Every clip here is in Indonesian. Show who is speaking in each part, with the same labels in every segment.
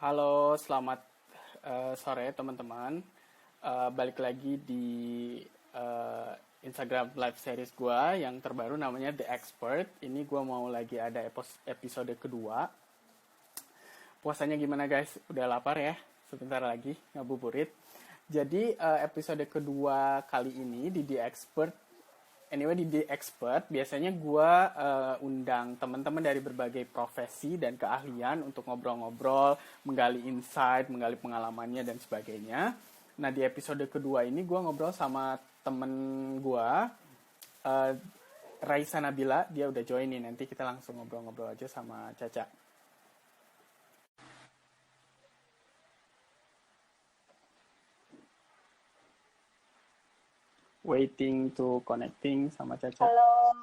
Speaker 1: Halo, selamat sore teman-teman. Balik lagi di eh, Instagram live series gua yang terbaru namanya The Expert. Ini gua mau lagi ada episode kedua. Puasanya gimana guys? Udah lapar ya? Sebentar lagi ngabuburit. Jadi episode kedua kali ini di The Expert. Anyway, di The Expert biasanya gue undang teman-teman dari berbagai profesi dan keahlian untuk ngobrol-ngobrol, menggali insight, menggali pengalamannya dan sebagainya. Nah, di episode kedua ini gue ngobrol sama temen gue, uh, Raisa Nabila. Dia udah join nih, nanti kita langsung ngobrol-ngobrol aja sama Caca. Waiting to connecting sama Caca.
Speaker 2: Halo,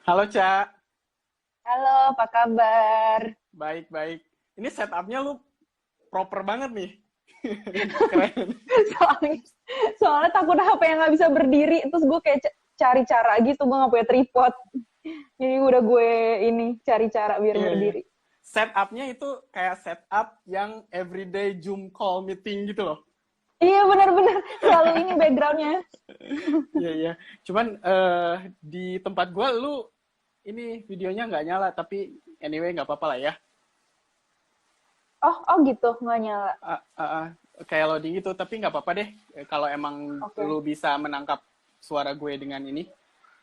Speaker 1: Halo, Ca.
Speaker 2: halo, apa kabar?
Speaker 1: Baik-baik. Ini setupnya lu proper banget nih. Keren.
Speaker 2: Soalnya, soalnya takut HP yang nggak bisa berdiri, terus gue kayak cari cara gitu, gue nggak punya tripod. Jadi udah gue cari cara biar berdiri.
Speaker 1: Setupnya itu kayak setup yang everyday Zoom call meeting gitu loh.
Speaker 2: Iya benar-benar, selalu ini backgroundnya.
Speaker 1: Iya. Cuman di tempat gue lu ini videonya nggak nyala, tapi anyway nggak apa-apa lah ya.
Speaker 2: Oh gitu, nggak nyala.
Speaker 1: Kayak loading gitu, tapi nggak apa-apa deh. Kalau emang
Speaker 2: Oke.
Speaker 1: lu bisa menangkap suara gue dengan ini,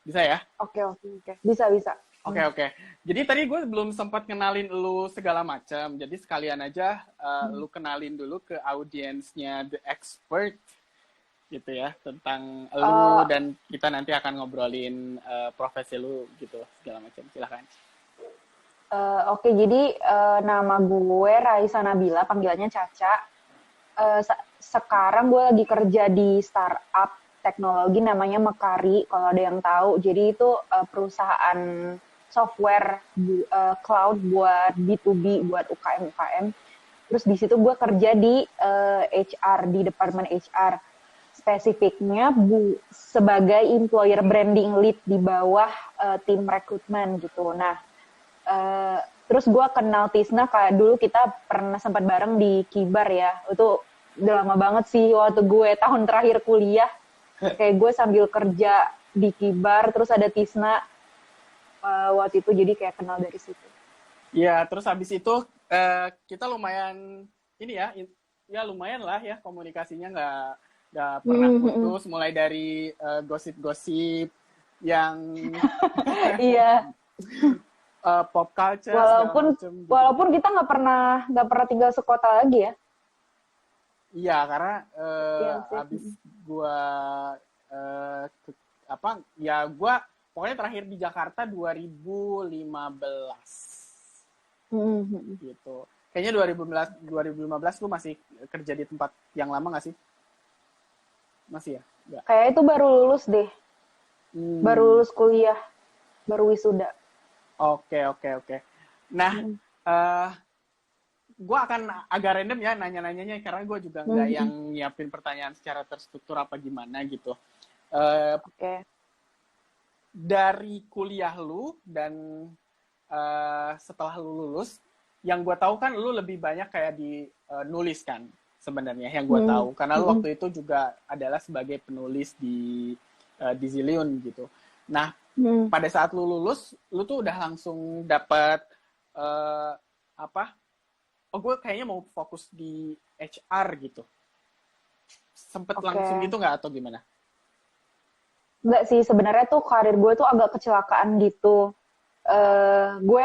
Speaker 1: bisa ya?
Speaker 2: Oke. Bisa.
Speaker 1: Oke. Jadi tadi gue belum sempat kenalin lu segala macam. Jadi sekalian aja lu kenalin dulu ke audiensnya The Expert gitu ya, tentang lu dan kita nanti akan ngobrolin profesi lu gitu segala macam. Silahkan.
Speaker 2: Oke, jadi nama gue Raisa Nabila, panggilannya Caca. Sekarang gue lagi kerja di startup teknologi namanya Mekari, kalau ada yang tahu. Jadi itu perusahaan software cloud buat B2B, buat UKM. Terus di situ gue kerja di HR, di departemen HR. Spesifiknya sebagai employer branding lead di bawah tim rekrutmen gitu. Nah, terus gue kenal Tisna kayak dulu kita pernah sempat bareng di Kibar ya. Itu udah lama banget sih waktu gue tahun terakhir kuliah. Kayak gue sambil kerja di Kibar, terus ada Tisna waktu itu, jadi kayak kenal dari situ.
Speaker 1: Iya, terus habis itu kita lumayan ini ya lumayan lah ya komunikasinya nggak pernah putus, mulai dari gosip-gosip yang
Speaker 2: Iya.
Speaker 1: Pop culture
Speaker 2: walaupun kita nggak pernah tinggal sekota lagi ya.
Speaker 1: Iya, karena habis gua gua pokoknya terakhir di Jakarta 2015 gitu. Kayaknya 2015 lu masih kerja di tempat yang lama nggak sih? Masih ya? Nggak.
Speaker 2: Kayak itu baru lulus deh. Baru lulus kuliah, baru wisuda.
Speaker 1: Oke. Nah, gue akan agak random ya nanya-nanyanya, karena gue juga nggak yang nyiapin pertanyaan secara terstruktur apa gimana gitu.
Speaker 2: Oke.
Speaker 1: Dari kuliah lu dan setelah lu lulus, yang gue tahu kan lu lebih banyak kayak di nulis kan sebenarnya, yang gue tahu karena lu waktu itu juga adalah sebagai penulis di Zillion gitu. Nah, pada saat lu lulus, lu tuh udah langsung dapat oh gue kayaknya mau fokus di HR gitu. Sempet langsung gitu nggak atau gimana?
Speaker 2: Enggak sih, sebenarnya tuh karir gue tuh agak kecelakaan gitu. Gue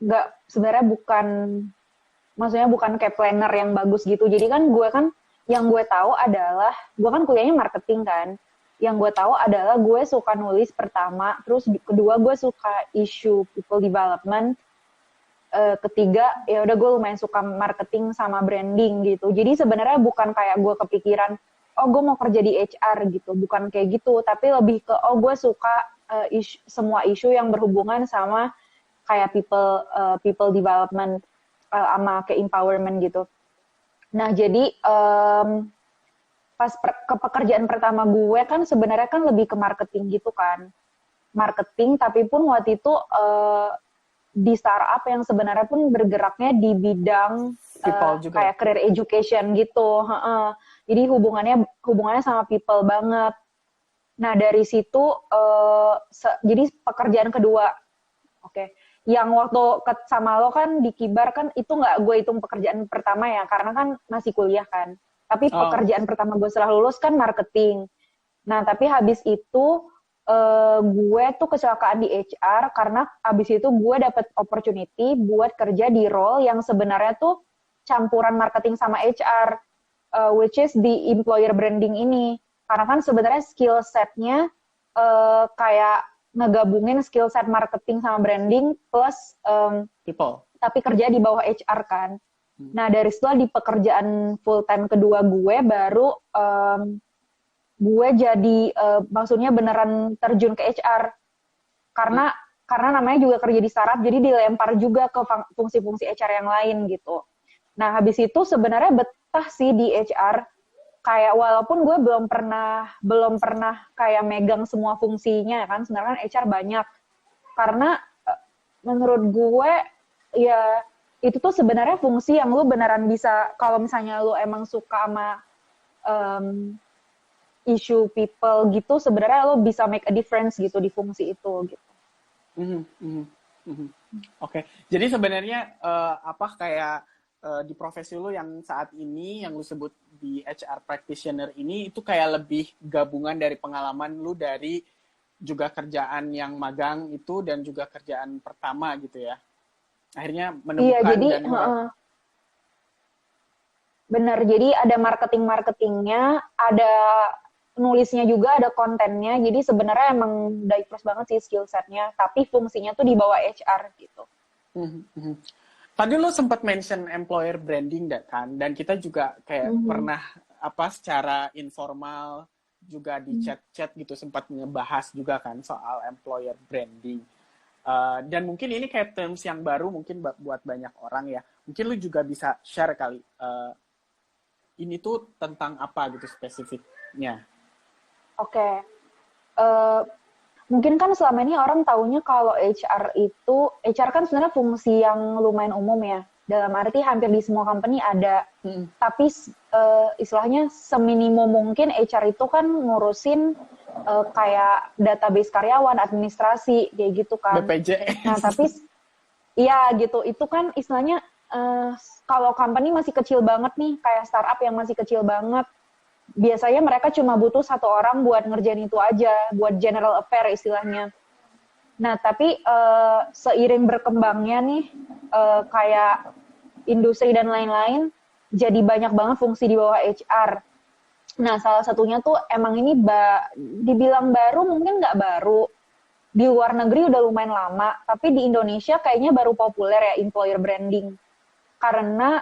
Speaker 2: nggak, sebenarnya maksudnya bukan kayak planner yang bagus gitu. Jadi kan yang gue tahu adalah, gue kan kuliahnya marketing kan. Yang gue tahu adalah gue suka nulis pertama, terus kedua gue suka isu people development, ketiga ya udah gue lumayan suka marketing sama branding gitu. Jadi sebenarnya bukan kayak gue kepikiran oh gue mau kerja di HR gitu, bukan kayak gitu, tapi lebih ke oh gue suka semua isu yang berhubungan sama kayak people development sama kayak empowerment gitu. Nah jadi pas ke pekerjaan pertama gue kan sebenarnya kan lebih ke marketing gitu kan, marketing, tapi pun waktu itu di startup yang sebenarnya pun bergeraknya di bidang
Speaker 1: People juga.
Speaker 2: kayak career education gitu. Jadi hubungannya sama people banget. Nah dari situ jadi pekerjaan kedua, oke. Yang waktu sama lo kan di Kibar kan itu nggak gue hitung pekerjaan pertama ya, karena kan masih kuliah kan. Tapi pekerjaan pertama gue setelah lulus kan marketing. Nah tapi habis itu gue tuh kecelakaan di HR karena abis itu gue dapet opportunity buat kerja di role yang sebenarnya tuh campuran marketing sama HR, which is di employer branding ini. Karena kan sebenarnya skill setnya kayak ngegabungin skill set marketing sama branding plus
Speaker 1: people.
Speaker 2: Tapi kerja di bawah HR kan. Nah dari setelah di pekerjaan full time kedua gue baru gue jadi maksudnya beneran terjun ke HR karena namanya juga kerja di startup jadi dilempar juga ke fungsi-fungsi HR yang lain gitu. Nah habis itu sebenarnya betah sih di HR, kayak walaupun gue belum pernah kayak megang semua fungsinya kan, sebenarnya kan HR banyak, karena menurut gue ya itu tuh sebenarnya fungsi yang lu beneran bisa kalau misalnya lu emang suka sama issue people gitu, sebenarnya lo bisa make a difference gitu di fungsi itu gitu.
Speaker 1: Oke. Jadi sebenarnya kayak di profesi lo yang saat ini yang lo sebut di HR practitioner ini itu kayak lebih gabungan dari pengalaman lo dari juga kerjaan yang magang itu dan juga kerjaan pertama gitu ya. Akhirnya menemukan
Speaker 2: bener, jadi ada marketingnya, ada nulisnya juga, ada kontennya, jadi sebenarnya emang diverse banget sih skill setnya, tapi fungsinya tuh di bawah HR gitu.
Speaker 1: Tadi lo sempat mention employer branding kan, dan kita juga kayak pernah secara informal juga di chat-chat gitu sempat ngebahas juga kan soal employer branding. Dan mungkin ini kayak terms yang baru mungkin buat banyak orang ya. Mungkin lu juga bisa share kali ini tuh tentang apa gitu spesifiknya.
Speaker 2: Oke. Mungkin kan selama ini orang taunya kalau HR kan sebenarnya fungsi yang lumayan umum ya. Dalam arti hampir di semua company ada. Tapi istilahnya seminimum mungkin HR itu kan ngurusin kayak database karyawan, administrasi, kayak gitu kan.
Speaker 1: BPJS.
Speaker 2: Nah tapi, iya gitu. Itu kan istilahnya kalau company masih kecil banget nih, kayak startup yang masih kecil banget, biasanya mereka cuma butuh satu orang buat ngerjain itu aja, buat general affair istilahnya. Nah, tapi seiring berkembangnya nih, kayak industri dan lain-lain, jadi banyak banget fungsi di bawah HR. Nah, salah satunya tuh emang ini dibilang baru, mungkin nggak baru. Di luar negeri udah lumayan lama, tapi di Indonesia kayaknya baru populer ya, employer branding. Karena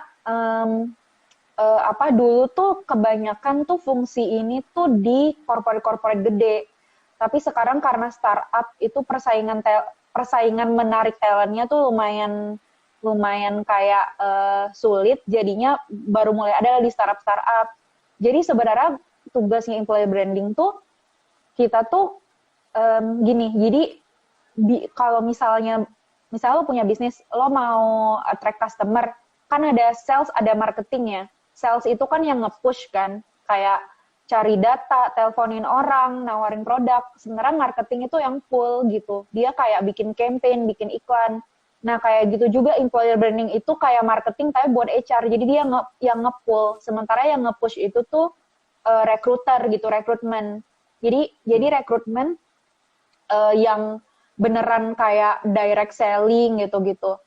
Speaker 2: dulu tuh kebanyakan tuh fungsi ini tuh di corporate gede. Tapi sekarang karena startup itu persaingan menarik talentnya tuh lumayan kayak sulit, jadinya baru mulai ada di startup. Jadi sebenarnya tugasnya employer branding tuh kita tuh gini. Jadi kalau misalnya lo punya bisnis, lo mau attract customer, kan ada sales, ada marketing ya. Sales itu kan yang nge-push kan, kayak cari data, teleponin orang, nawarin produk. Sebenarnya marketing itu yang full gitu. Dia kayak bikin campaign, bikin iklan. Nah, kayak gitu juga employer branding itu kayak marketing tapi buat HR. Jadi dia yang nge-pull. Sementara yang nge-push itu tuh recruiter gitu, rekrutmen. Jadi rekrutmen yang beneran kayak direct selling gitu.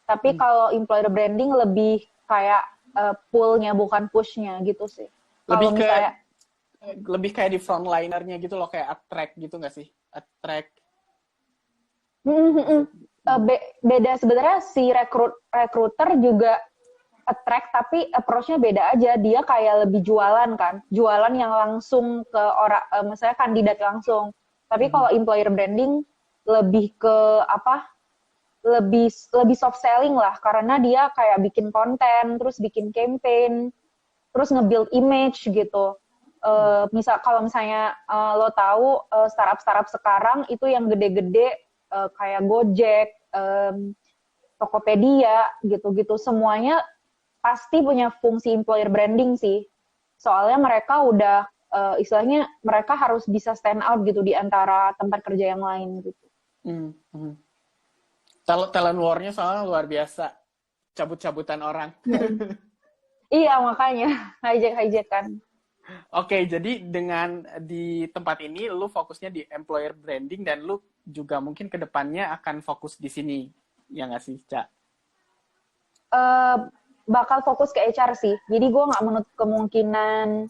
Speaker 2: Tapi kalau employer branding lebih kayak pull-nya bukan push-nya gitu sih.
Speaker 1: Lebih kayak di frontliner-nya gitu loh, kayak attract gitu nggak sih? Attract.
Speaker 2: Beda sebenarnya, si recruiter juga attract, tapi approach-nya beda aja. Dia kayak lebih jualan kan. Jualan yang langsung ke orang, misalnya kandidat langsung. Tapi kalau employer branding lebih ke lebih soft selling lah, karena dia kayak bikin konten, terus bikin campaign, terus nge-build image gitu. Kalau misalnya lo tahu startup sekarang itu yang gede-gede kayak Gojek, Tokopedia, gitu-gitu. Semuanya pasti punya fungsi employer branding sih. Soalnya mereka udah, istilahnya mereka harus bisa stand out gitu di antara tempat kerja yang lain gitu.
Speaker 1: Hmm, hmm. Talent war-nya soalnya luar biasa. Cabut-cabutan orang.
Speaker 2: Iya, makanya hijack kan.
Speaker 1: Oke, jadi dengan di tempat ini lu fokusnya di employer branding dan lu juga mungkin ke depannya akan fokus di sini. Ya nggak sih, Cak?
Speaker 2: Eh, bakal fokus ke HR sih. Jadi gue nggak menutup kemungkinan.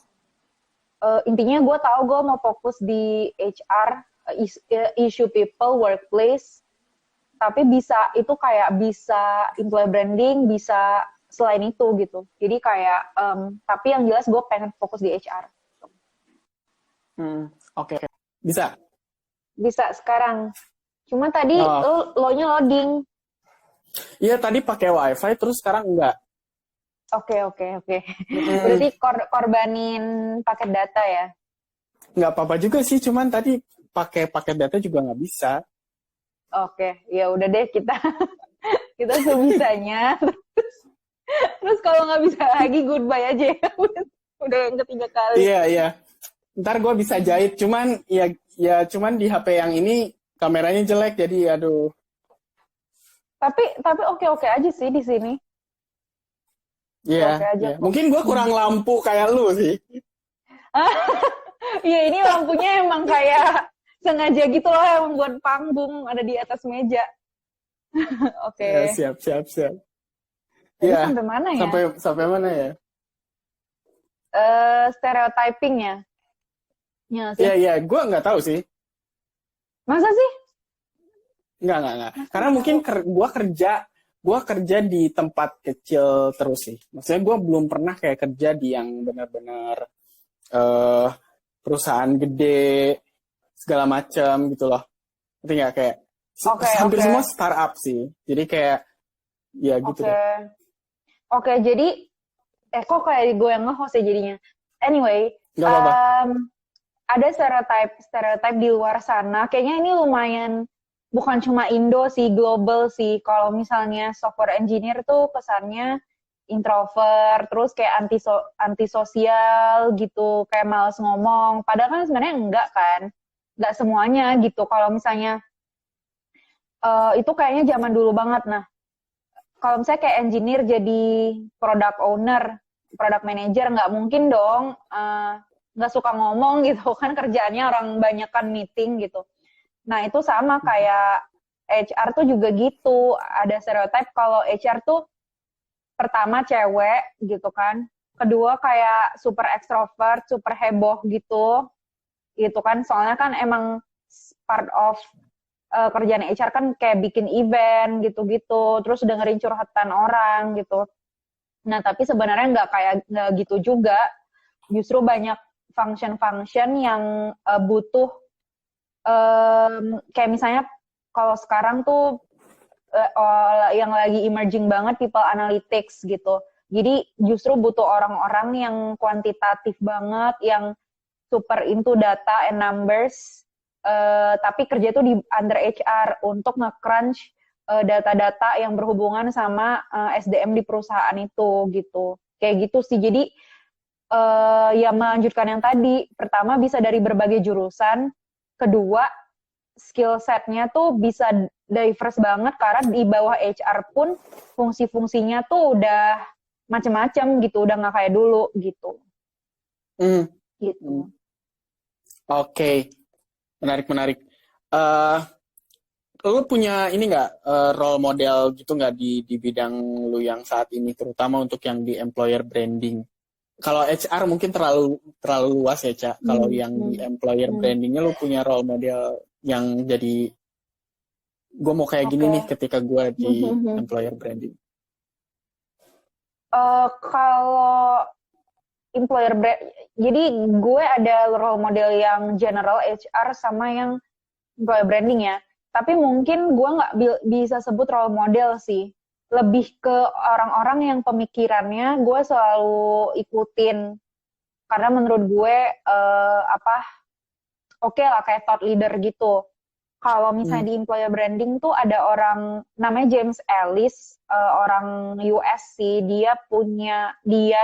Speaker 2: Intinya gue tahu gue mau fokus di HR, issue people, workplace. Tapi bisa itu kayak bisa employer branding, bisa selain itu gitu. Jadi kayak, tapi yang jelas gue pengen fokus di HR.
Speaker 1: Oke. Bisa?
Speaker 2: Bisa sekarang. Cuma tadi
Speaker 1: Oh,
Speaker 2: lo-nya loading.
Speaker 1: iya tadi pakai WiFi terus sekarang enggak.
Speaker 2: Oke. Berarti korbanin paket data ya?
Speaker 1: Nggak apa-apa juga sih, cuman tadi pakai paket data juga nggak bisa.
Speaker 2: Oke, ya udah deh kita kita sebisanya. Terus kalau nggak bisa lagi goodbye aja ya. Udah yang ketiga kali.
Speaker 1: Iya, iya. Ntar gue bisa jahit, cuman cuman di HP yang ini kameranya jelek, jadi aduh.
Speaker 2: Tapi oke aja sih di sini.
Speaker 1: Iya,
Speaker 2: Oke aja
Speaker 1: iya.
Speaker 2: kok.
Speaker 1: Mungkin gue kurang lampu kayak lu sih.
Speaker 2: Iya, ini lampunya emang kayak sengaja gitu loh, emang buat panggung ada di atas meja.
Speaker 1: Ya,
Speaker 2: Oke.
Speaker 1: siap.
Speaker 2: Tadi
Speaker 1: Iya,
Speaker 2: sampai mana ya?
Speaker 1: sampai mana ya?
Speaker 2: Stereotyping ya? Ya sih.
Speaker 1: Iya, gue nggak tahu sih.
Speaker 2: Masa sih?
Speaker 1: Nggak. Karena mungkin gue kerja di tempat kecil terus sih. Maksudnya gue belum pernah kayak kerja di yang benar-benar eh perusahaan gede segala macam gitu loh. Ngerti nggak kayak hampir
Speaker 2: Oke.
Speaker 1: semua startup sih. Jadi kayak ya gitu
Speaker 2: Oke.
Speaker 1: deh.
Speaker 2: Oke, jadi kok kayak gue yang nge-host ya jadinya. Anyway,
Speaker 1: Nggak apa-apa.
Speaker 2: ada stereotype di luar sana. Kayaknya ini lumayan bukan cuma Indo sih, global sih. Kalau misalnya software engineer tuh kesannya introvert, terus kayak antisosial gitu, kayak malas ngomong. Padahal kan sebenarnya enggak kan, enggak semuanya gitu. Kalau misalnya itu kayaknya zaman dulu banget. Nah, kalau misalnya kayak engineer jadi product owner, product manager, nggak mungkin dong nggak suka ngomong gitu kan, kerjaannya orang banyakan meeting gitu. Nah itu sama kayak HR tuh juga gitu, ada stereotype kalau HR tuh pertama cewek gitu kan, kedua kayak super ekstrovert, super heboh gitu kan, soalnya kan emang part of kerjaan HR kan kayak bikin event gitu-gitu, terus dengerin curhatan orang gitu. Nah, tapi sebenarnya nggak gitu juga. Justru banyak function-function yang butuh, kayak misalnya kalau sekarang tuh yang lagi emerging banget people analytics gitu. Jadi justru butuh orang-orang yang kuantitatif banget, yang super into data and numbers, tapi kerja tuh di under HR untuk nge-crunch data-data yang berhubungan sama SDM di perusahaan itu gitu. Kayak gitu sih. Jadi ya melanjutkan yang tadi, pertama bisa dari berbagai jurusan, kedua skill set-nya tuh bisa diverse banget karena di bawah HR pun fungsi-fungsinya tuh udah macem-macem gitu, udah nggak kayak dulu gitu. Gitu.
Speaker 1: Oke. Menarik. Lu punya ini nggak role model gitu nggak di bidang lu yang saat ini, terutama untuk yang di employer branding? Kalau HR mungkin terlalu luas ya, Cak. Kalau yang di employer brandingnya lu punya role model yang jadi gue mau kayak gini nih ketika gue di employer branding.
Speaker 2: Kalau employer brand, jadi gue ada role model yang general HR sama yang employer branding ya. Tapi mungkin gue nggak bisa sebut role model sih. Lebih ke orang-orang yang pemikirannya gue selalu ikutin. Karena menurut gue oke lah kayak thought leader gitu. kalau misalnya di employer branding tuh ada orang namanya James Ellis, orang US sih. Dia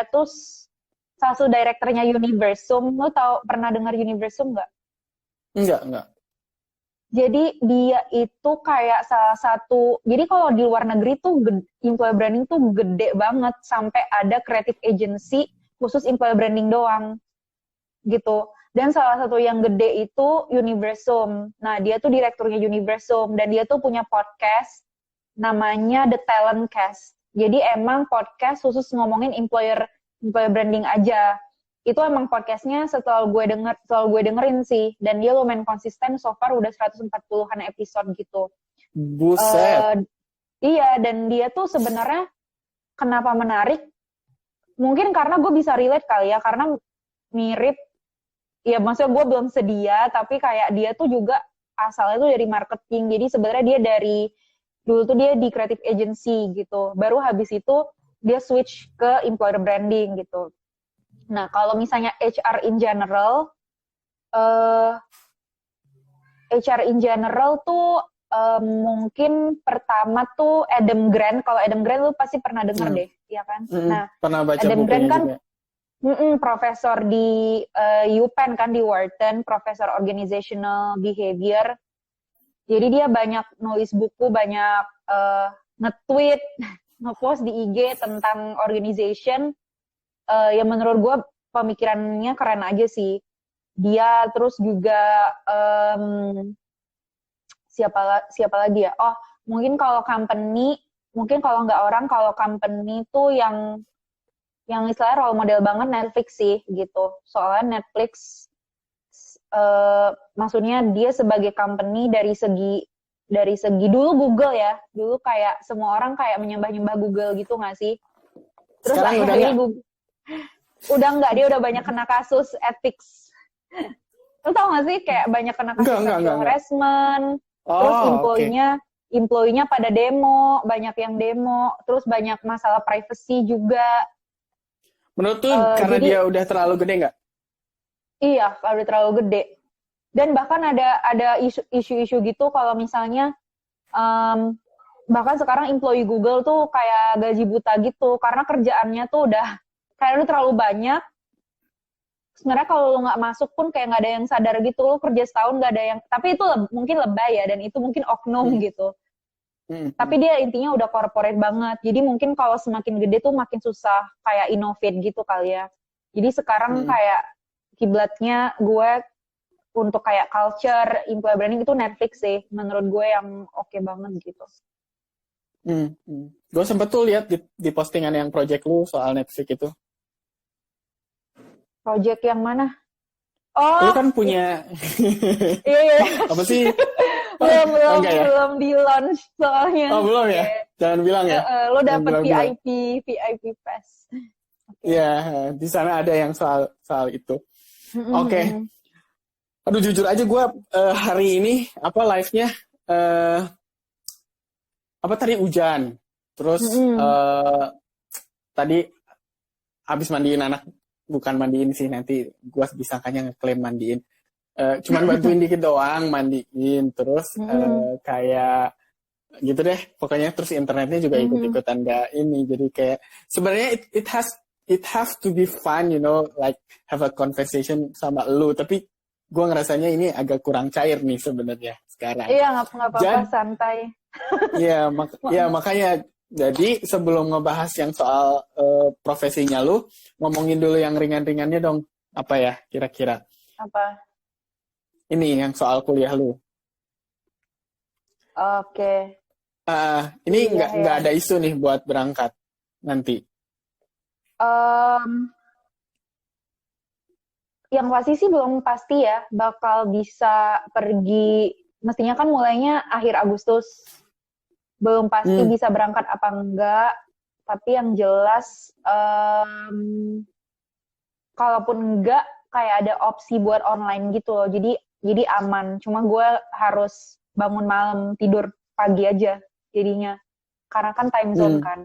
Speaker 2: tuh salah satu direkturnya Universum. Lo pernah dengar Universum nggak?
Speaker 1: Enggak.
Speaker 2: Jadi dia itu kayak salah satu, jadi kalau di luar negeri tuh employer branding tuh gede banget, sampai ada creative agency khusus employer branding doang gitu. Dan salah satu yang gede itu Universum. Nah, dia tuh direkturnya Universum dan dia tuh punya podcast namanya The Talent Cast. Jadi emang podcast khusus ngomongin employer branding aja. Itu emang podcastnya setelah gue dengerin sih, dan dia lumayan konsisten, so far udah 140-an episode gitu.
Speaker 1: Buset.
Speaker 2: Iya, dan dia tuh sebenarnya kenapa menarik, mungkin karena gue bisa relate kali ya, karena mirip, ya maksudnya gue belum sedia, tapi kayak dia tuh juga asalnya tuh dari marketing, jadi sebenarnya dia dulu tuh dia di creative agency gitu, baru habis itu dia switch ke employer branding gitu. Nah, kalau misalnya HR in general tuh mungkin pertama tuh Adam Grant. Kalau Adam Grant lu pasti pernah dengar deh, ya kan?
Speaker 1: Nah, pernah baca
Speaker 2: Adam Grant kan profesor di UPenn kan, di Wharton, profesor organizational behavior. Jadi dia banyak nulis buku, banyak nge-tweet, nge-post di IG tentang organization. Yang menurut gue pemikirannya keren aja sih. Dia terus juga siapa lagi ya? Oh, mungkin kalau company, kalau company tuh yang istilahnya role model banget Netflix sih gitu. Soalnya Netflix maksudnya dia sebagai company dari segi dulu Google ya. Dulu kayak semua orang kayak menyembah-nyembah Google gitu nggak sih? Terus
Speaker 1: sekarang
Speaker 2: udah enggak, dia udah banyak kena kasus ethics. Lu tau gak sih kayak banyak kena kasus sexual harassment, terus employee-nya pada demo, banyak yang demo, terus banyak masalah privacy juga.
Speaker 1: Menurut tuh karena dia udah terlalu gede nggak?
Speaker 2: Iya, udah terlalu gede. Dan bahkan ada isu-isu gitu kalau misalnya bahkan sekarang employee Google tuh kayak gaji buta gitu karena kerjaannya tuh udah kayak lu terlalu banyak. Sebenarnya kalau lu nggak masuk pun kayak nggak ada yang sadar gitu, lu kerja setahun nggak ada yang, tapi itu mungkin lebay ya, dan itu mungkin oknum gitu. Tapi dia intinya udah corporate banget, jadi mungkin kalau semakin gede tuh makin susah kayak innovate gitu kali ya. Jadi sekarang kayak kiblatnya gue untuk kayak culture, employer branding itu Netflix sih, menurut gue yang oke banget gitu.
Speaker 1: Gue sempet tuh lihat di postingan yang project lu soal Netflix itu.
Speaker 2: Project yang mana? Oh,
Speaker 1: lu kan punya
Speaker 2: iya.
Speaker 1: Apa sih?
Speaker 2: belum di launch soalnya.
Speaker 1: Oh, belum ya? Jangan bilang ya.
Speaker 2: Lo dapet VIP pass.
Speaker 1: Iya, di sana ada yang soal itu. Oke. Aduh, jujur aja gue hari ini live-nya tadi hujan. Terus tadi habis mandiin anak. Bukan mandiin sih, nanti gue disangkanya ngeklaim mandiin. Cuman bantuin dikit doang, mandiin. Terus kayak gitu deh. Pokoknya terus internetnya juga ikut-ikutan gak ini. Jadi kayak sebenarnya it has to be fun, you know, like have a conversation sama lu. Tapi gue ngerasanya ini agak kurang cair nih sebenarnya sekarang.
Speaker 2: Iya, nggak apa-apa, santai.
Speaker 1: Iya, makanya. Jadi sebelum ngebahas yang soal profesinya lu, ngomongin dulu yang ringan-ringannya dong. Apa ya kira-kira?
Speaker 2: Apa?
Speaker 1: Ini yang soal kuliah lu.
Speaker 2: Oke.
Speaker 1: Ini nggak ada isu nih buat berangkat nanti.
Speaker 2: Yang pasti sih belum pasti ya bakal bisa pergi. Mestinya kan mulainya akhir Agustus. Belum pasti bisa berangkat apa enggak, tapi yang jelas kalaupun enggak kayak ada opsi buat online gitu loh, jadi aman. Cuma gue harus bangun malam, tidur pagi aja jadinya, karena kan time zone kan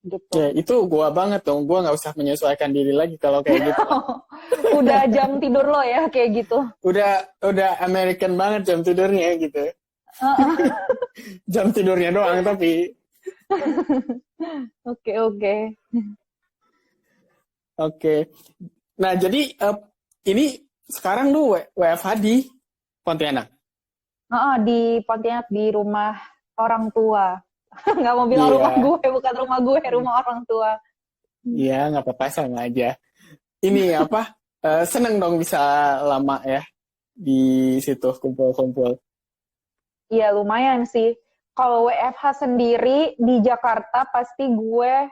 Speaker 2: gitu.
Speaker 1: Ya itu gue banget dong, gue nggak usah menyesuaikan diri lagi kalau kayak gitu.
Speaker 2: Udah jam tidur lo ya kayak gitu.
Speaker 1: Udah American banget jam tidurnya gitu. Jam tidurnya doang tapi.
Speaker 2: Oke.
Speaker 1: Oke. Nah, jadi ini sekarang lu WFH di Pontianak.
Speaker 2: Di Pontianak di rumah orang tua. Nggak mau bilang rumah
Speaker 1: Iya.
Speaker 2: gue, bukan rumah gue, rumah orang tua.
Speaker 1: Iya, nggak apa-apa, sama aja. Ini apa? Seneng dong bisa lama ya di situ kumpul-kumpul.
Speaker 2: Iya lumayan sih. Kalau WFH sendiri di Jakarta pasti gue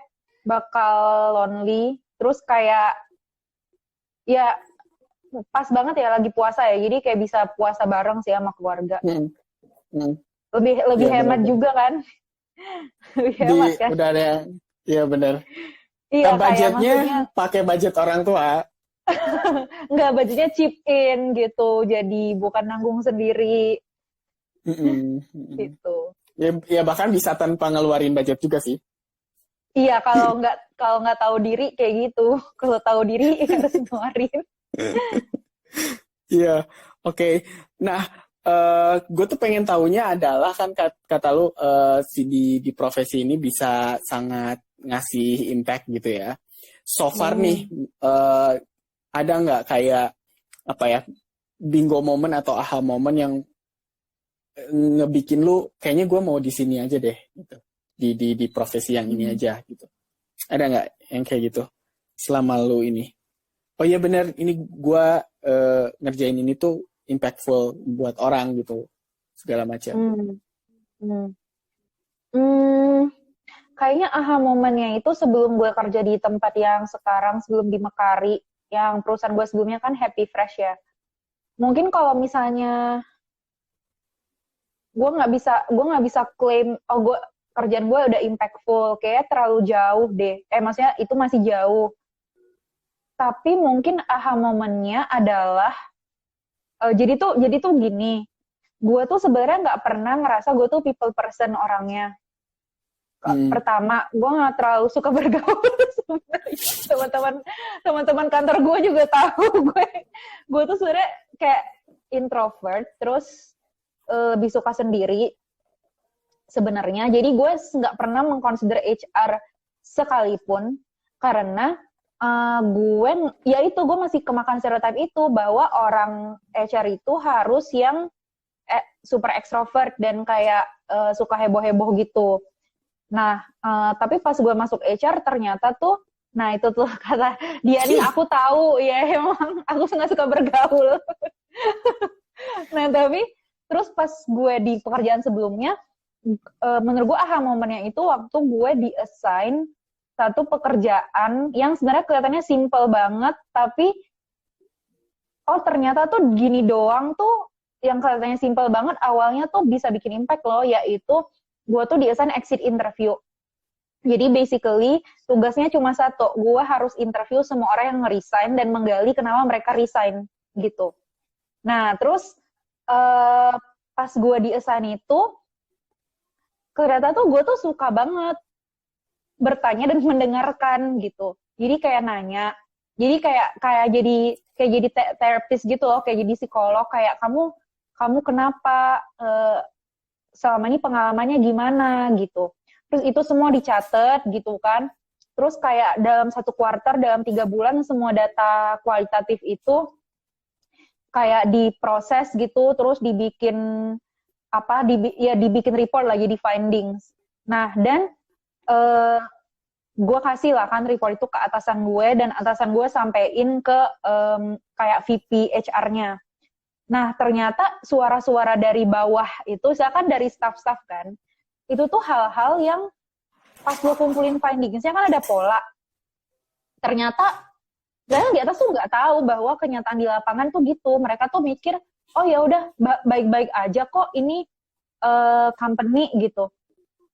Speaker 2: bakal lonely. Terus kayak ya pas banget ya lagi puasa ya. Jadi kayak bisa puasa bareng sih sama keluarga.
Speaker 1: Hmm. Hmm.
Speaker 2: Lebih
Speaker 1: Iya,
Speaker 2: hemat
Speaker 1: benar-benar.
Speaker 2: juga kan? Lebih hemat kan?
Speaker 1: Udah ada yang, iya bener.
Speaker 2: Iya kayak
Speaker 1: Budgetnya
Speaker 2: maksudnya
Speaker 1: pakai budget orang tua.
Speaker 2: nggak budgetnya chip in gitu. Jadi bukan nanggung sendiri
Speaker 1: Mm-mm, mm-mm.
Speaker 2: gitu.
Speaker 1: Ya bahkan bisa tanpa ngeluarin budget juga sih.
Speaker 2: Iya kalau nggak tahu diri kayak gitu. Kalau tahu diri harus ngeluarin.
Speaker 1: Iya, oke. Nah, gue tuh pengen taunya adalah kan kata lu di profesi ini bisa sangat ngasih impact gitu ya. So far nih, eh, ada nggak kayak apa ya bingo moment atau aha moment yang ngebikin lu kayaknya gue mau di sini aja deh gitu. Di profesi yang ini aja gitu. Ada nggak yang kayak gitu selama lu ini? Oh iya benar, ini gue ngerjain ini tuh impactful buat orang gitu, segala macam.
Speaker 2: Hmm. Kayaknya aha momennya itu sebelum gue kerja di tempat yang sekarang, sebelum di Mekari, yang perusahaan gue sebelumnya kan Happy Fresh ya. Mungkin kalau misalnya gue nggak bisa klaim, kerjaan gue udah impactful, kayak terlalu jauh deh. Maksudnya itu masih jauh. Tapi mungkin aha momennya adalah jadi tuh gini, gue tuh sebenarnya nggak pernah ngerasa gue tuh people person orangnya. Pertama, gue nggak terlalu suka bergaul teman-teman kantor gue juga tahu gue tuh sebenarnya kayak introvert, terus lebih suka sendiri sebenarnya. Jadi gue nggak pernah mengconsider HR sekalipun karena gue masih kemakan stereotip itu bahwa orang HR itu harus yang super ekstrovert dan kayak suka heboh-heboh gitu. Nah, tapi pas gue masuk HR ternyata tuh, nah itu tuh kata dia nih, aku tahu ya emang aku nggak suka bergaul. Nah tapi terus pas gue di pekerjaan sebelumnya, menurut gue aha momennya itu waktu gue di-assign satu pekerjaan yang sebenarnya kelihatannya simple banget, tapi ternyata tuh gini doang tuh yang kelihatannya simple banget awalnya tuh bisa bikin impact loh, yaitu gue tuh di-assign exit interview. Jadi basically tugasnya cuma satu, gue harus interview semua orang yang nge-resign dan menggali kenapa mereka resign gitu. Nah terus pas gue di-assign itu, ternyata tuh gue tuh suka banget bertanya dan mendengarkan gitu. Jadi kayak nanya, jadi kayak jadi terapis gitu loh, kayak jadi psikolog, kayak kamu kenapa, selama ini pengalamannya gimana gitu. Terus itu semua dicatat gitu kan. Terus kayak dalam 1 kuartal, dalam 3 bulan semua data kualitatif itu kayak diproses gitu, terus dibikin dibikin report lagi di findings. Nah dan gue kasih lah kan report itu ke atasan gue, dan atasan gue sampein ke kayak VP HR-nya. Nah, ternyata suara-suara dari bawah itu, misalkan dari staff-staff kan, itu tuh hal-hal yang pas gue kumpulin findings-nya kan ada pola. Ternyata di atas tuh nggak tahu bahwa kenyataan di lapangan tuh gitu. Mereka tuh mikir, oh ya udah baik-baik aja kok ini company gitu.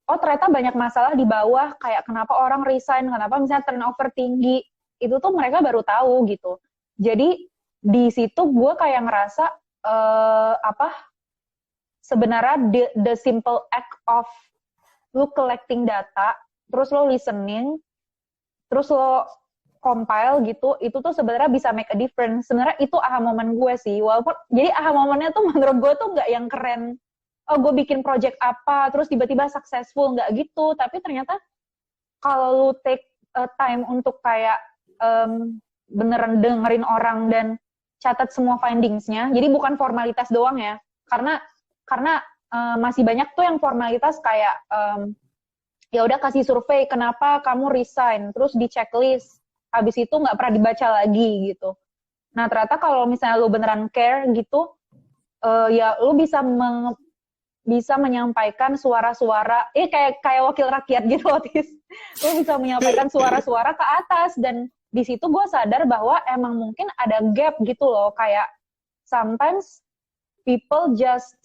Speaker 2: Oh ternyata banyak masalah di bawah, kayak kenapa orang resign, kenapa misalnya turnover tinggi, itu tuh mereka baru tahu gitu. Jadi di situ gue kayak ngerasa sebenarnya the simple act of lu collecting data, terus lo listening, terus lo compile gitu, itu tuh sebenarnya bisa make a difference. Sebenarnya itu aha moment gue sih, walaupun jadi aha momennya tuh menurut gue tuh nggak yang keren oh gue bikin project apa, terus tiba-tiba successful, nggak gitu. Tapi ternyata kalau lu take time untuk kayak beneran dengerin orang dan catat semua findingsnya, jadi bukan formalitas doang ya, karena masih banyak tuh yang formalitas kayak ya udah kasih survei kenapa kamu resign, terus di checklist, habis itu nggak pernah dibaca lagi gitu. Nah ternyata kalau misalnya lu beneran care gitu, ya lu bisa menyampaikan suara-suara, kayak wakil rakyat gitu, Otis. Lu bisa menyampaikan suara-suara ke atas, dan di situ gue sadar bahwa emang mungkin ada gap gitu loh, kayak sometimes people just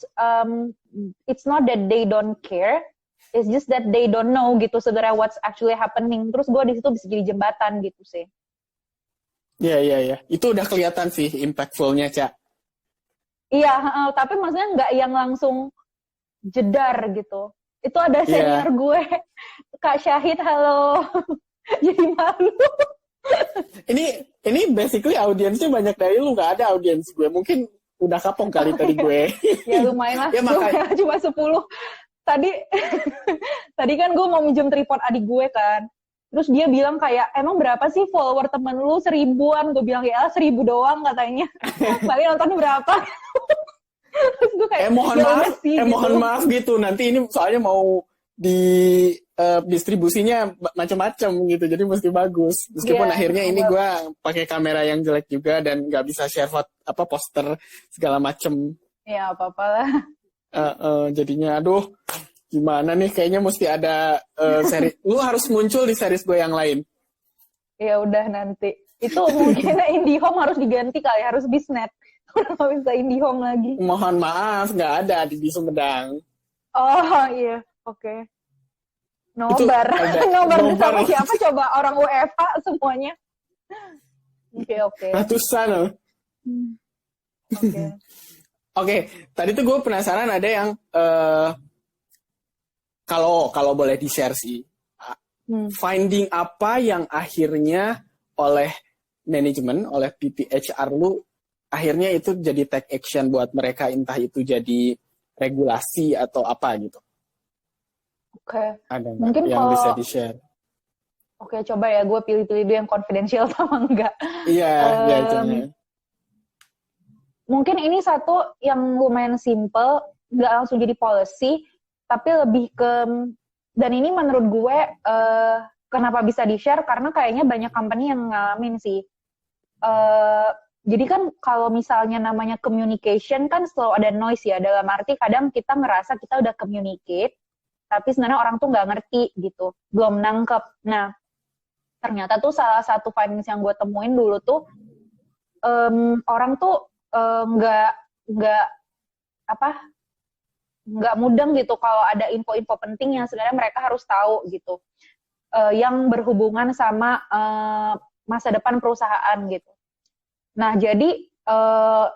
Speaker 2: it's not that they don't care, it's just that they don't know gitu sebenarnya what's actually happening. Terus gue di situ bisa jadi jembatan gitu sih.
Speaker 1: Iya. Itu udah kelihatan sih impactful-nya, Cak.
Speaker 2: Iya, tapi maksudnya nggak yang langsung jedar gitu. Itu ada senior gue, Kak Syahid, halo. Jadi malu.
Speaker 1: Ini basically audiensnya banyak dari lu, nggak ada audiens gue. Mungkin udah kapok kali tadi gue.
Speaker 2: Ya lumayan lah,
Speaker 1: ya, makanya...
Speaker 2: cuma 10. Tadi kan gue mau minjem tripod adik gue kan. Terus dia bilang kayak, emang berapa sih follower temen lu? 1000-an. Gue bilang, ya 1000 doang katanya. Paling nonton berapa? Terus gue kayak,
Speaker 1: mohon maaf gitu. Nanti ini soalnya mau di distribusinya macam-macam gitu, jadi mesti bagus. Meskipun akhirnya ini gue pakai kamera yang jelek juga dan nggak bisa share poster segala macem.
Speaker 2: Ya apa-apa lah.
Speaker 1: Jadinya aduh gimana nih, kayaknya mesti ada seri. Lu harus muncul di series gue yang lain.
Speaker 2: Ya udah nanti. Itu mungkin IndiHome harus diganti kali, harus Bisnet. Nggak bisa IndiHome lagi.
Speaker 1: Mohon maaf, nggak ada di Sumedang.
Speaker 2: Oh iya, oke. Nobar bersama siapa coba? Orang UEFA semuanya. Oke.
Speaker 1: Ratusan loh. Oke, tadi tuh gue penasaran ada yang kalau boleh di-share sih, finding apa yang akhirnya oleh manajemen, oleh PPHR lu, akhirnya itu jadi take action buat mereka, entah itu jadi regulasi atau apa gitu.
Speaker 2: Oke.
Speaker 1: Ada
Speaker 2: mungkin
Speaker 1: yang
Speaker 2: kalau...
Speaker 1: bisa di-share?
Speaker 2: Oke, coba ya gue pilih-pilih dulu yang confidential sama enggak.
Speaker 1: Iya, itu.
Speaker 2: Mungkin ini satu yang lumayan simple, nggak langsung jadi policy, tapi lebih ke, dan ini menurut gue kenapa bisa di-share, karena kayaknya banyak company yang ngalamin sih. Jadi kan kalau misalnya namanya communication kan selalu ada noise ya, dalam arti kadang kita ngerasa kita udah communicate, tapi sebenarnya orang tuh nggak ngerti gitu, belum nangkep. Nah, ternyata tuh salah satu findings yang gue temuin dulu tuh, orang tuh nggak mudeng gitu kalau ada info-info penting yang sebenarnya mereka harus tahu gitu, yang berhubungan sama masa depan perusahaan gitu. Nah jadi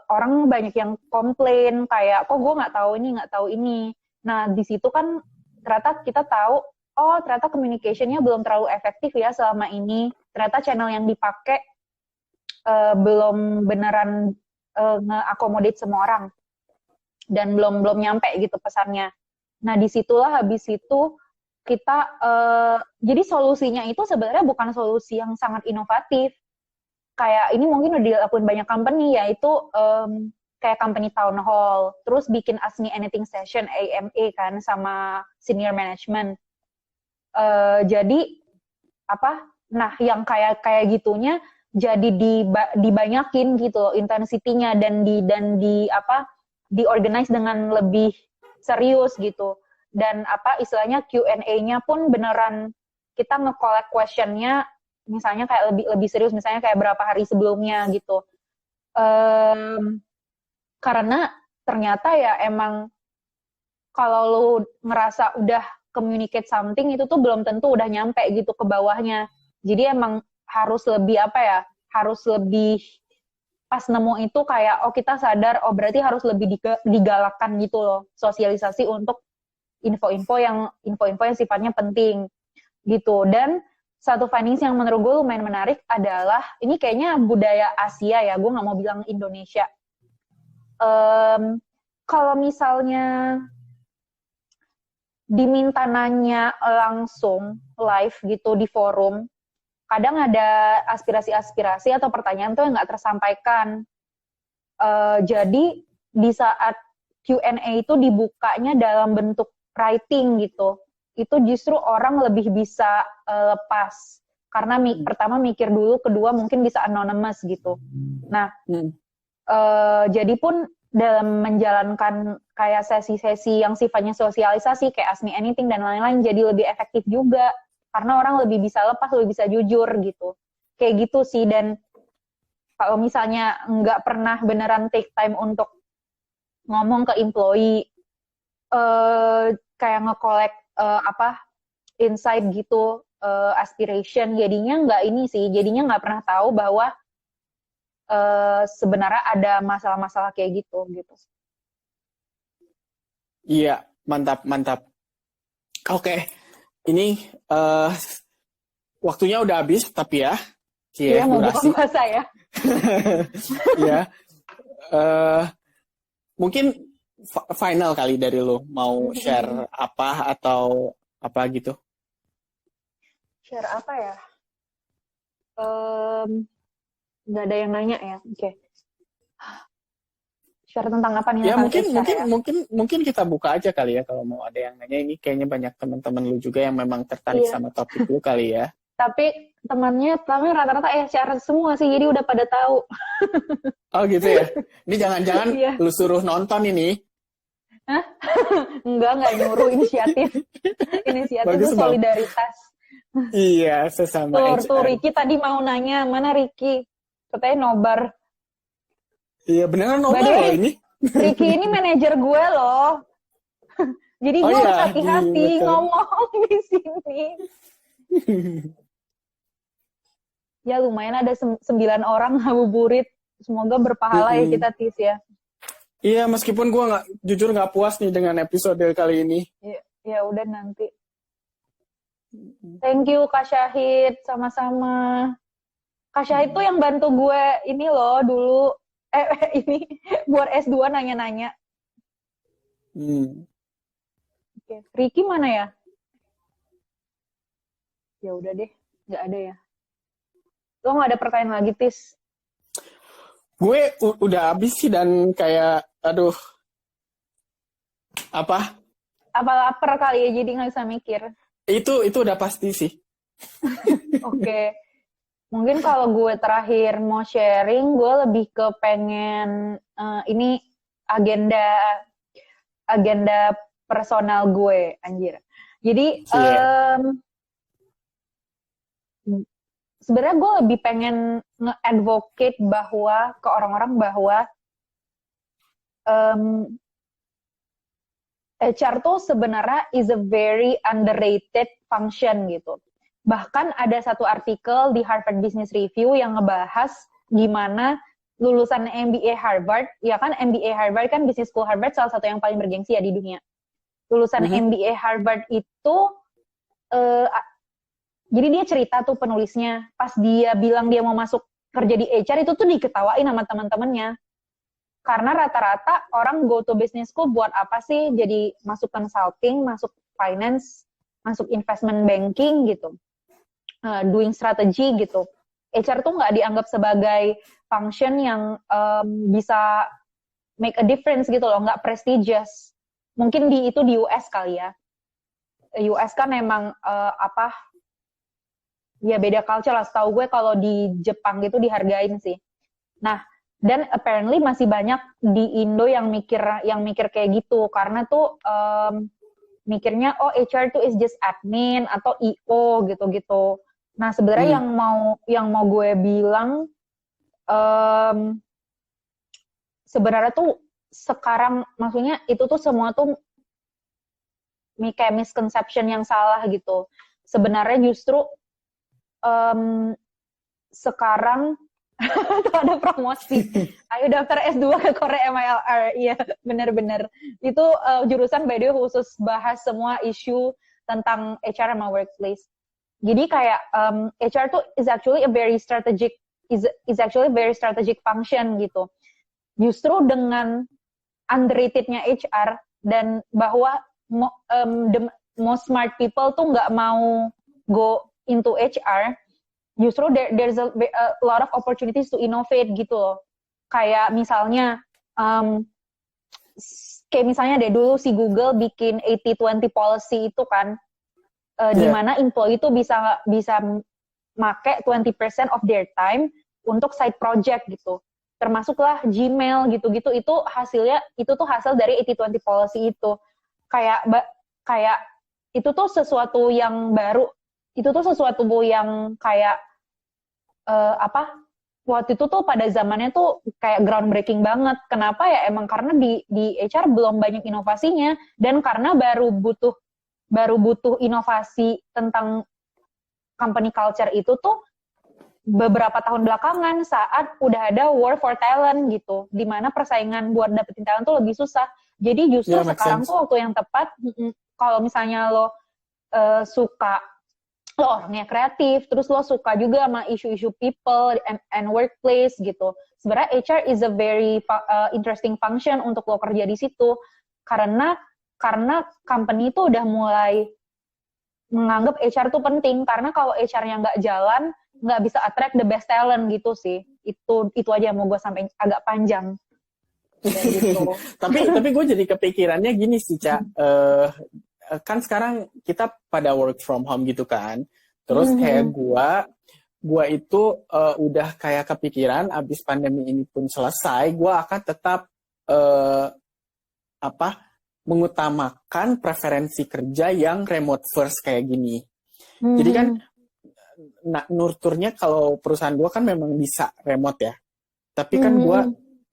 Speaker 2: orang banyak yang komplain kayak, kok gue nggak tahu ini. Nah di situ kan ternyata kita tahu, oh ternyata communication-nya belum terlalu efektif ya selama ini. Ternyata channel yang dipakai belum beneran nge-accommodate semua orang, dan belum nyampe gitu pesannya. Nah disitulah habis itu kita jadi solusinya itu sebenarnya bukan solusi yang sangat inovatif. Kayak ini mungkin udah dilakuin banyak company, yaitu kayak company town hall, terus bikin Ask Me Anything session AMA kan sama senior management. Jadi nah yang kayak gitunya jadi dibanyakin gitu loh intensitinya, dan di-organize dengan lebih serius gitu. Dan istilahnya Q&A-nya pun beneran kita nge-collect question-nya, misalnya kayak lebih serius, misalnya kayak berapa hari sebelumnya gitu. Karena ternyata ya emang kalau lu ngerasa udah communicate something, itu tuh belum tentu udah nyampe gitu ke bawahnya. Jadi emang harus lebih harus lebih pas nemu itu kayak, oh kita sadar, oh berarti harus lebih digalakkan gitu loh, sosialisasi untuk info-info yang sifatnya penting gitu. Dan satu findings yang menurut gue lumayan menarik adalah, ini kayaknya budaya Asia ya, gue nggak mau bilang Indonesia. Kalau misalnya diminta nanya langsung live gitu di forum, kadang ada aspirasi-aspirasi atau pertanyaan tuh yang nggak tersampaikan. Jadi di saat Q&A itu dibukanya dalam bentuk writing gitu, itu justru orang lebih bisa lepas. Karena pertama mikir dulu, kedua mungkin bisa anonymous gitu. Nah, jadi pun dalam menjalankan kayak sesi-sesi yang sifatnya sosialisasi, kayak Ask Me Anything dan lain-lain, jadi lebih efektif juga. Karena orang lebih bisa lepas, lebih bisa jujur gitu. Kayak gitu sih, dan kalau misalnya nggak pernah beneran take time untuk ngomong ke employee, kayak nge-collect insight gitu, aspiration, jadinya nggak pernah tahu bahwa sebenarnya ada masalah-masalah kayak gitu.
Speaker 1: Iya, mantap. Oke, ini waktunya udah habis tapi ya.
Speaker 2: Iya, mau buka puasa ya.
Speaker 1: Ya. Mungkin final kali dari lo, mau share apa atau apa gitu?
Speaker 2: Share apa ya? Nggak ada yang nanya ya. Oke. Share tentang apa nih?
Speaker 1: Ya mungkin kita buka aja kali ya, kalau mau ada yang nanya. Ini kayaknya banyak teman-teman lu juga yang memang tertarik sama topik lu kali ya.
Speaker 2: Tapi temannya rata-rata share semua sih, jadi udah pada tahu.
Speaker 1: Oh gitu ya. Ini jangan-jangan lu suruh nonton ini.
Speaker 2: Hah? Enggak nyuruh, inisiatif. Inisiatif itu solidaritas.
Speaker 1: Iya, sesama
Speaker 2: Tuh Ricky tadi mau nanya, mana Ricky? Katanya nobar.
Speaker 1: Iya, beneran nobar loh ini.
Speaker 2: Ricky ini manajer gue loh. Jadi gue harus hati-hati ngomong di sini. Ya lumayan ada 9 orang ngabuburit. Semoga berpahala ya kita, Tis ya.
Speaker 1: Iya, meskipun gue jujur nggak puas nih dengan episode kali ini.
Speaker 2: Ya udah nanti. Thank you Kak Syahid, sama-sama. Kak Syahid tuh yang bantu gue ini loh dulu. Ini buat S2 nanya-nanya. Oke. Ricky mana ya? Ya udah deh, nggak ada ya. Lo nggak ada pertanyaan lagi, Tis?
Speaker 1: Gue udah habis sih, dan kayak aduh, apa
Speaker 2: lapar kali ya, jadi nggak bisa mikir.
Speaker 1: Itu udah pasti sih.
Speaker 2: Oke. Mungkin kalau gue terakhir mau sharing, gue lebih ke pengen ini agenda personal gue, anjir. Jadi sebenarnya gue lebih pengen nge-advocate ke orang-orang bahwa HR tuh sebenarnya is a very underrated function gitu. Bahkan ada satu artikel di Harvard Business Review yang ngebahas gimana lulusan MBA Harvard, ya kan MBA Harvard kan Business School Harvard salah satu yang paling bergengsi ya di dunia. Lulusan MBA Harvard itu jadi dia cerita tuh penulisnya, pas dia bilang dia mau masuk kerja di HR itu tuh diketawain sama teman-temannya. Karena rata-rata orang go to business school buat apa sih? Jadi masuk consulting, masuk finance, masuk investment banking gitu. Doing strategy gitu. HR tuh nggak dianggap sebagai function yang bisa make a difference gitu loh, nggak prestigious. Mungkin itu di US kali ya. US kan emang ya beda culture lah. Setahu gue kalau di Jepang gitu dihargain sih. Nah, dan apparently masih banyak di Indo yang mikir kayak gitu, karena tuh mikirnya HR tuh is just admin atau IO gitu-gitu. Nah sebenarnya yang mau gue bilang sebenarnya tuh sekarang maksudnya itu tuh semua tuh kayak misconception yang salah gitu. Sebenarnya justru sekarang tuh ada promosi. Ayo daftar S2 ke Korea MILR. Iya, benar-benar. Itu jurusan by the way khusus bahas semua isu tentang HR sama workplace. Jadi kayak HR tuh is actually a very strategic function gitu. Justru dengan underratednya HR dan bahwa the most smart people tuh nggak mau go into HR, justru there's a lot of opportunities to innovate gitu loh. Kayak misalnya deh dulu si Google bikin 80-20 policy itu kan, di mana employee itu bisa make 20% of their time untuk side project gitu. Termasuklah Gmail gitu-gitu, itu tuh hasil dari 80-20 policy itu. Kayak itu tuh sesuatu yang baru, itu tuh sesuatu yang kayak waktu itu tuh pada zamannya tuh kayak groundbreaking banget. Kenapa ya? Emang karena di HR belum banyak inovasinya, dan karena baru butuh inovasi tentang company culture itu tuh beberapa tahun belakangan saat udah ada war for talent gitu, di mana persaingan buat dapetin talent tuh lebih susah. Jadi justru sekarang tuh waktu yang tepat, kalau misalnya lo orangnya kreatif, terus lo suka juga sama isu-isu people and workplace gitu. Sebenarnya HR is a very interesting function untuk lo kerja di situ, karena company itu udah mulai menganggap HR tuh penting, karena kalau HR-nya nggak jalan, nggak bisa attract the best talent gitu sih. Itu aja yang mau gue sampai agak panjang. Gitu.
Speaker 1: tapi gue jadi kepikirannya gini sih, Ca. Kan sekarang kita pada work from home gitu kan. Terus kayak gue itu udah kayak kepikiran abis pandemi ini pun selesai, gue akan tetap mengutamakan preferensi kerja yang remote first kayak gini. Jadi kan nurturnya kalau perusahaan gue kan memang bisa remote ya. Tapi kan gue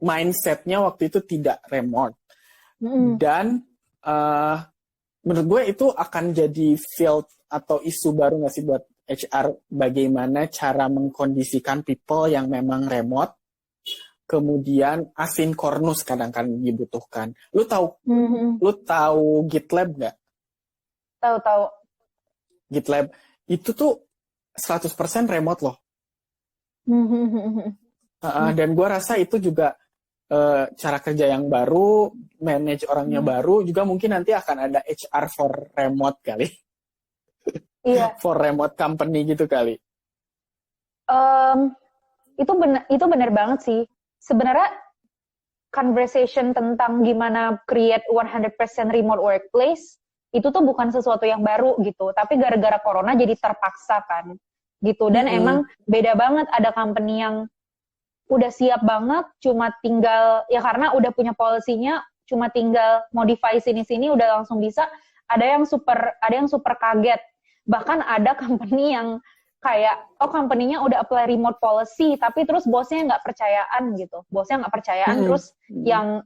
Speaker 1: mindsetnya waktu itu tidak remote. Dan menurut gue itu akan jadi field atau isu baru nggak sih buat HR, bagaimana cara mengkondisikan people yang memang remote, kemudian asinkronus kadang-kadang dibutuhkan. Lu tahu GitLab nggak?
Speaker 2: Tahu.
Speaker 1: GitLab itu tuh 100% remote loh. Dan gue rasa itu juga cara kerja yang baru, manage orangnya baru, juga mungkin nanti akan ada HR for remote kali.
Speaker 2: Iya.
Speaker 1: For remote company gitu kali.
Speaker 2: Itu benar banget sih. Sebenarnya conversation tentang gimana create 100% remote workplace itu tuh bukan sesuatu yang baru gitu, tapi gara-gara corona jadi terpaksa kan gitu. Dan emang beda banget, ada company yang udah siap banget, cuma tinggal ya karena udah punya policy-nya, cuma tinggal modify sini-sini udah langsung bisa. Ada yang super kaget. Bahkan ada company yang kayak company-nya udah apply remote policy, tapi terus bosnya nggak percayaan gitu. Terus yang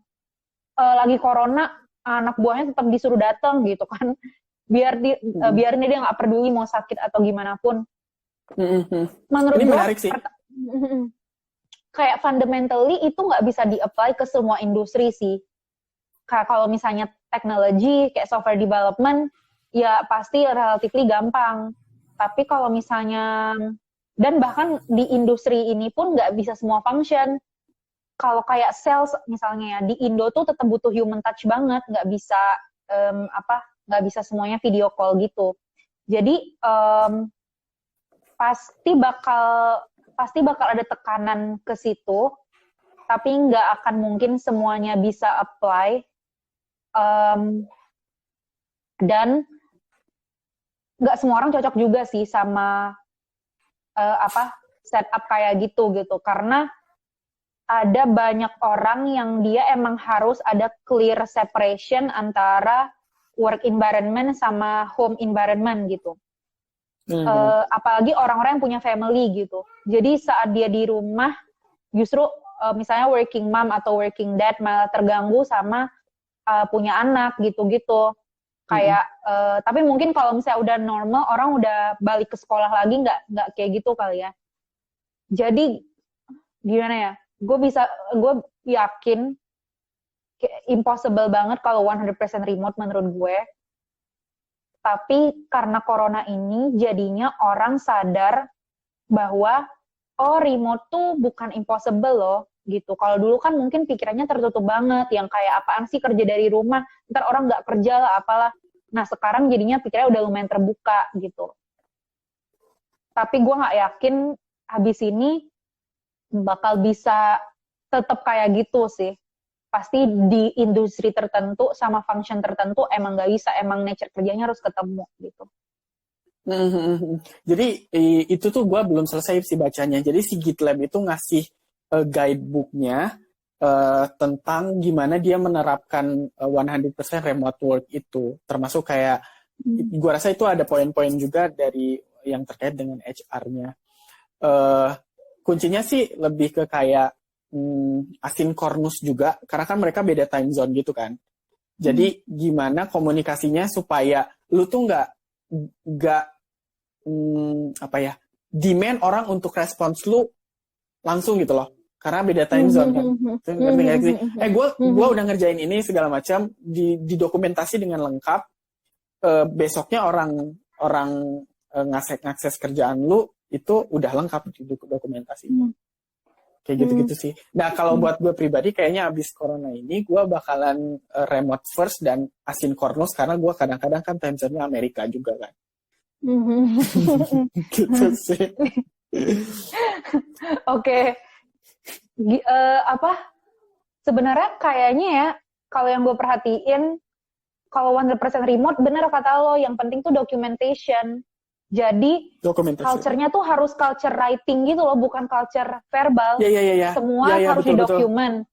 Speaker 2: lagi corona, anak buahnya tetap disuruh datang gitu kan. Biarin dia nggak peduli mau sakit atau gimana pun. Menurut
Speaker 1: ini
Speaker 2: gue
Speaker 1: menarik sih.
Speaker 2: Kayak fundamentally itu nggak bisa di-apply ke semua industri sih. Kayak kalau misalnya teknologi, kayak software development, ya pasti relatively gampang. Tapi kalau misalnya, dan bahkan di industri ini pun nggak bisa semua function. Kalau kayak sales misalnya ya, di Indo tuh tetap butuh human touch banget, nggak bisa semuanya video call gitu. Jadi pasti bakal ada tekanan ke situ, tapi nggak akan mungkin semuanya bisa apply, dan nggak semua orang cocok juga sih sama setup kayak gitu, karena ada banyak orang yang dia emang harus ada clear separation antara work environment sama home environment gitu. Apalagi orang-orang yang punya family gitu. Jadi saat dia di rumah, justru misalnya working mom atau working dad malah terganggu sama punya anak gitu-gitu. Kayak, tapi mungkin kalau misalnya udah normal, orang udah balik ke sekolah lagi, nggak kayak gitu kali ya. Jadi gimana ya? Gue yakin impossible banget kalau 100% remote menurut gue. Tapi karena corona ini jadinya orang sadar bahwa remote tuh bukan impossible loh. gitu. Kalau dulu kan mungkin pikirannya tertutup banget, yang kayak apaan sih kerja dari rumah, ntar orang nggak kerja lah, apalah. Nah sekarang jadinya pikirannya udah lumayan terbuka gitu. Tapi gue nggak yakin habis ini bakal bisa tetap kayak gitu sih. Pasti di industri tertentu sama function tertentu emang nggak bisa, emang nature kerjanya harus ketemu gitu.
Speaker 1: Jadi itu tuh gue belum selesai sih bacanya. Jadi si GitLab itu ngasih guidebooknya tentang gimana dia menerapkan 100% remote work itu. Termasuk kayak, gue rasa itu ada poin-poin juga dari yang terkait dengan HR-nya. Kuncinya sih lebih ke kayak asynchronous juga, karena kan mereka beda time zone gitu kan. Jadi gimana komunikasinya supaya lu tuh nggak demand orang untuk respons lu langsung gitu loh, karena beda time zone kan. Gue udah ngerjain ini segala macam, didokumentasi dengan lengkap. Besoknya orang ngakses kerjaan lu itu udah lengkap di dokumentasinya. Kayak gitu-gitu sih. Nah, kalau buat gue pribadi, kayaknya abis corona ini, gue bakalan remote first dan asynchronous, karena gue kadang-kadang kan time zone-nya Amerika juga kan. Gitu sih.
Speaker 2: Oke. Sebenarnya kayaknya ya, kalau yang gue perhatiin, kalau 100% remote, bener kata lo, yang penting tuh documentation. Jadi culture-nya tuh harus culture writing gitu loh, bukan culture verbal. Semua harus didokumen.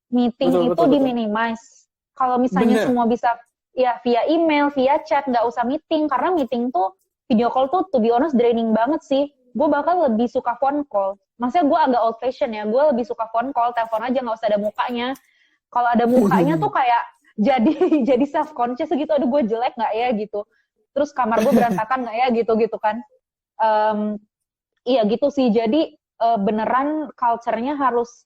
Speaker 2: Meeting itu diminimize. Kalau misalnya semua bisa ya via email, via chat, nggak usah meeting, karena meeting tuh video call tuh to be honest draining banget sih. Gue bahkan lebih suka phone call. Maksudnya gue agak old fashion ya, gue lebih suka phone call, telepon aja nggak usah ada mukanya. Kalau ada mukanya tuh kayak jadi self conscious gitu, aduh gue jelek nggak ya gitu. Terus kamar gue berantakan nggak ya gitu kan. Iya gitu sih, jadi beneran culture-nya harus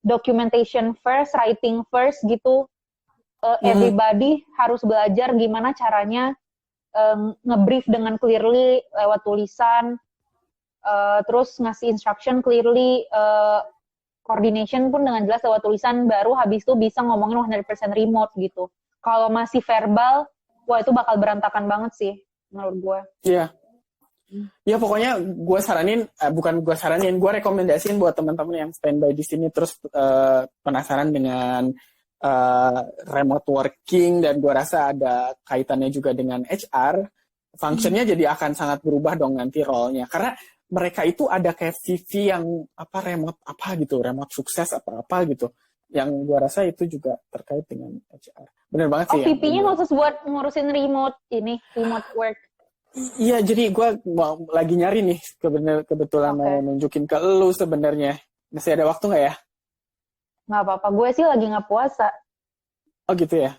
Speaker 2: documentation first, writing first gitu. Everybody harus belajar gimana caranya nge-brief dengan clearly lewat tulisan, terus ngasih instruction clearly, coordination pun dengan jelas lewat tulisan, baru habis itu bisa ngomongin 100% remote gitu. Kalau masih verbal, wah itu bakal berantakan banget sih menurut gue.
Speaker 1: Iya. Ya pokoknya gue rekomendasiin buat teman-teman yang standby di sini terus penasaran dengan remote working, dan gue rasa ada kaitannya juga dengan HR, functionnya jadi akan sangat berubah dong nanti role-nya, karena mereka itu ada kayak CV yang remote sukses apa gitu, yang gue rasa itu juga terkait dengan HR. Bener banget sih.
Speaker 2: CV-nya khusus buat ngurusin remote work.
Speaker 1: Iya, jadi gue lagi nyari nih, kebetulan mau nunjukin ke lu sebenarnya. Masih ada waktu nggak ya?
Speaker 2: Nggak apa-apa, gue sih lagi nggak puasa.
Speaker 1: Oh gitu ya?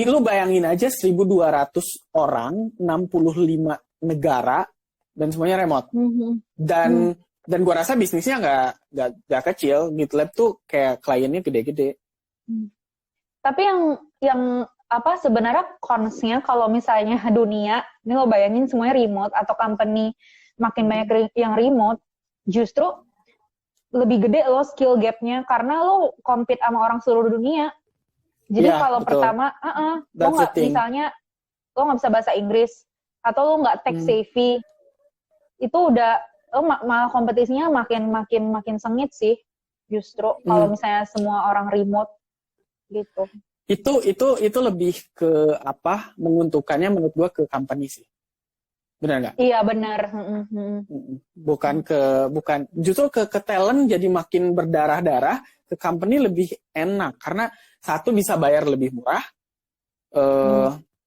Speaker 1: Lu bayangin aja 1.200 orang, 65 negara, dan semuanya remote. Dan gue rasa bisnisnya nggak kecil. GitLab tuh kayak kliennya gede-gede.
Speaker 2: Tapi yang sebenarnya cons-nya kalau misalnya dunia, ini lo bayangin semuanya remote atau company makin banyak yang remote, justru lebih gede lo skill gap-nya karena lo compete sama orang seluruh dunia. Jadi kalau pertama, lo nggak misalnya lo nggak bisa bahasa Inggris atau lo nggak tech savvy, itu udah lo malah kompetisinya makin sengit sih. Justru kalau misalnya semua orang remote gitu.
Speaker 1: Itu lebih ke menguntungkannya menurut gua ke company sih. Benar nggak?
Speaker 2: Iya benar.
Speaker 1: Bukan justru ke talent jadi makin berdarah-darah, ke company lebih enak karena satu bisa bayar lebih murah,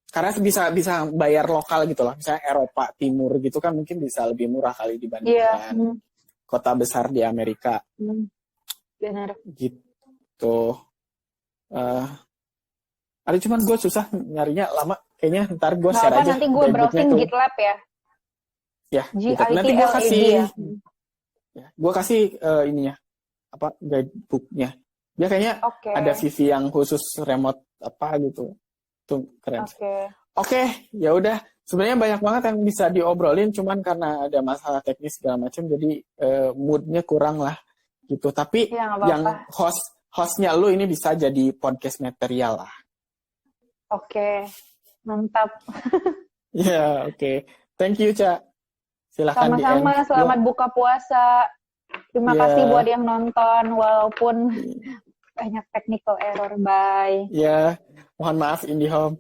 Speaker 1: karena bisa bayar lokal gitu lah, misalnya Eropa Timur gitu kan mungkin bisa lebih murah kali dibandingkan kota besar di Amerika.
Speaker 2: Benar.
Speaker 1: Gitu. Ada cuman gue susah nyarinya lama, kayaknya ntar gue share aja.
Speaker 2: Nanti gue browsing GitLab ya.
Speaker 1: Ya, nanti gue kasih, gue kasih ininya, guidebooknya. Dia kayaknya ada CV yang khusus remote gitu, tuh keren. Oke, ya udah. Sebenarnya banyak banget yang bisa diobrolin, cuman karena ada masalah teknis segala macam, jadi moodnya kurang lah, gitu. Tapi
Speaker 2: Ya, nggak
Speaker 1: yang
Speaker 2: apa-apa.
Speaker 1: hostnya lu ini bisa jadi podcast material lah.
Speaker 2: Oke, mantap.
Speaker 1: Ya, oke. Thank you, Ca. Silahkan di end.
Speaker 2: Sama-sama, selamat buka puasa. Terima kasih buat
Speaker 1: Ya,
Speaker 2: yang nonton, walaupun banyak technical error. Bye.
Speaker 1: ya. Mohon maaf, IndiHome.